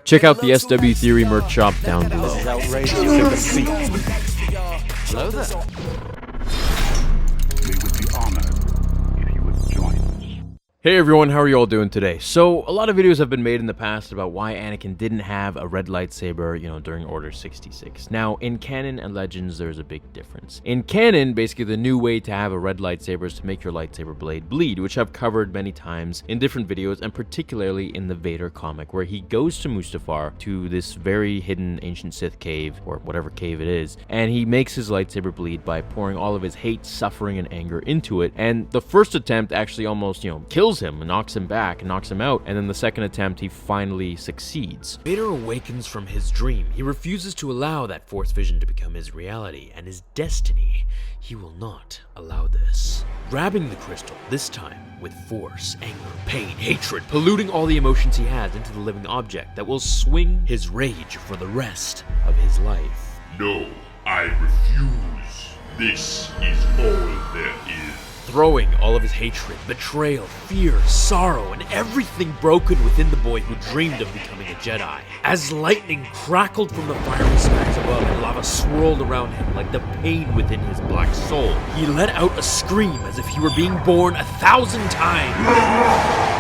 Check out the SW Theory merch shop down below. Hello there. We would be honored if you would join us. Hey everyone, how are you all doing today? So, a lot of videos have been made in the past about why Anakin didn't have a red lightsaber, during Order 66. Now, in canon and Legends, there's a big difference. In canon, basically the new way to have a red lightsaber is to make your lightsaber blade bleed, which I've covered many times in different videos, and particularly in the Vader comic, where he goes to Mustafar, to this very hidden ancient Sith cave, or whatever cave it is, and he makes his lightsaber bleed by pouring all of his hate, suffering, and anger into it. And the first attempt actually almost, kills him and knocks him back and knocks him out, and then the second attempt he finally succeeds. Vader awakens from his dream. He refuses to allow that Force vision to become his reality and his destiny. He will not allow this. Grabbing the crystal, this time with force, anger, pain, hatred, polluting all the emotions he has into the living object that will swing his rage for the rest of his life. No, I refuse. This is all there is. Throwing all of his hatred, betrayal, fear, sorrow, and everything broken within the boy who dreamed of becoming a Jedi. As lightning crackled from the fiery skies above and lava swirled around him like the pain within his black soul, he let out a scream as if he were being born 1,000 times.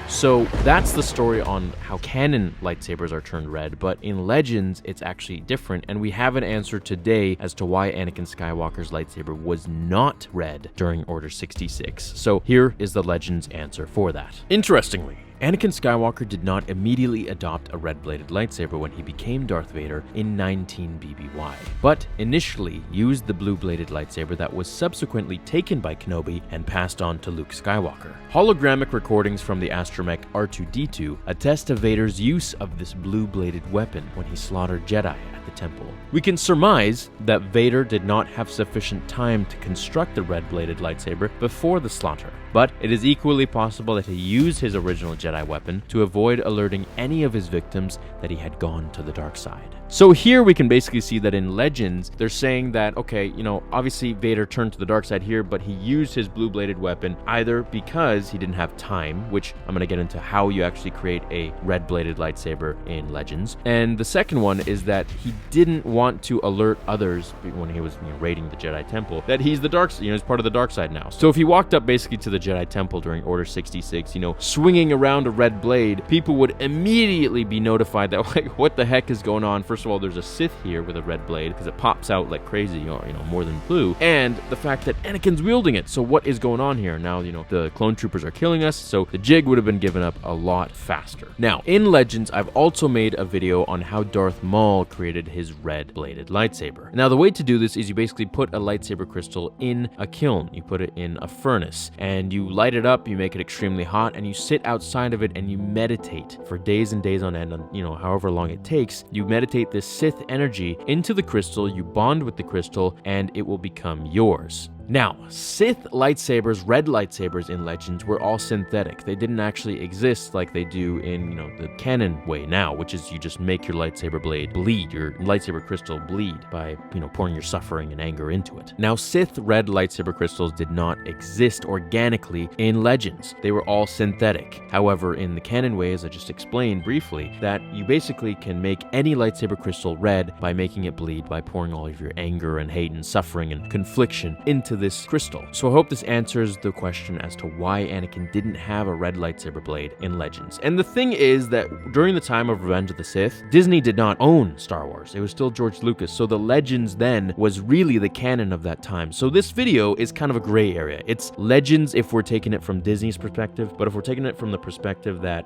So that's the story on how canon lightsabers are turned red, but in Legends it's actually different, and we have an answer today as to why Anakin Skywalker's lightsaber was not red during Order 66. So here is the Legends answer for that. Interestingly, Anakin Skywalker did not immediately adopt a red-bladed lightsaber when he became Darth Vader in 19 BBY, but initially used the blue-bladed lightsaber that was subsequently taken by Kenobi and passed on to Luke Skywalker. Holographic recordings from the astromech R2-D2 attest to Vader's use of this blue-bladed weapon when he slaughtered Jedi at the temple. We can surmise that Vader did not have sufficient time to construct the red-bladed lightsaber before the slaughter, but it is equally possible that he used his original Jedi weapon to avoid alerting any of his victims that he had gone to the dark side. So here we can basically see that in Legends, they're saying that, okay, obviously Vader turned to the dark side here, but he used his blue-bladed weapon either because he didn't have time, which I'm going to get into how you actually create a red-bladed lightsaber in Legends, and the second one is that he didn't want to alert others when he was raiding the Jedi Temple that he's the dark, he's part of the dark side now. So if he walked up basically to the Jedi Temple during Order 66, swinging around a red blade, people would immediately be notified that, like, what the heck is going on? First of all, there's a Sith here with a red blade because it pops out like crazy, or more than blue, and the fact that Anakin's wielding it. So what is going on here? Now, the clone troopers are killing us, so the jig would have been given up a lot faster. Now, in Legends, I've also made a video on how Darth Maul created his red-bladed lightsaber. Now, the way to do this is you basically put a lightsaber crystal in a kiln. You put it in a furnace, and you light it up, you make it extremely hot, and you sit outside of it and you meditate for days and days on end, however long it takes. You meditate this Sith energy into the crystal, you bond with the crystal, and it will become yours. Now, Sith lightsabers, red lightsabers in Legends, were all synthetic. They didn't actually exist like they do in, the canon way now, which is you just make your lightsaber blade bleed, your lightsaber crystal bleed by, pouring your suffering and anger into it. Now, Sith red lightsaber crystals did not exist organically in Legends. They were all synthetic. However, in the canon way, as I just explained briefly, that you basically can make any lightsaber crystal red by making it bleed by pouring all of your anger and hate and suffering and confliction into this crystal. So I hope this answers the question as to why Anakin didn't have a red lightsaber blade in Legends. And the thing is that during the time of Revenge of the Sith, Disney did not own Star Wars. It was still George Lucas. So the Legends then was really the canon of that time. So this video is kind of a gray area. It's Legends if we're taking it from Disney's perspective, but if we're taking it from the perspective that,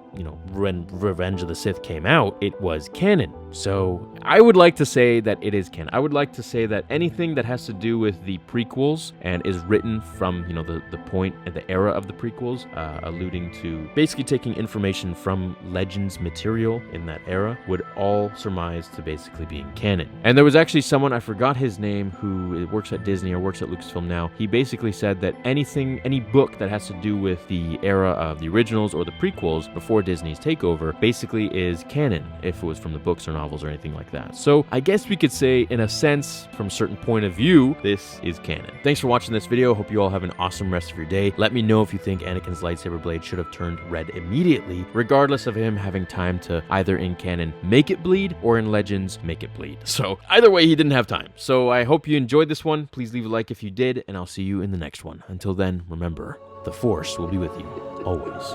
when Revenge of the Sith came out, it was canon. So I would like to say that it is canon. I would like to say that anything that has to do with the prequels and is written from, the point at the era of the prequels, alluding to basically taking information from Legends material in that era, would all surmise to basically being canon. And there was actually someone, I forgot his name, who works at Disney or works at Lucasfilm now. He basically said that any book that has to do with the era of the originals or the prequels before Disney's takeover basically is canon, if it was from the books or novels or anything like that. So I guess we could say, in a sense, from a certain point of view, this is canon. Thanks for for watching this video. Hope you all have an awesome rest of your day. Let me know if you think Anakin's lightsaber blade should have turned red immediately, regardless of him having time to either in canon make it bleed or in Legends make it bleed. So either way, he didn't have time. So I hope you enjoyed this one. Please leave a like if you did, and I'll see you in the next one. Until then, remember, the Force will be with you always.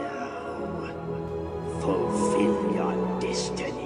Now, fulfill your destiny.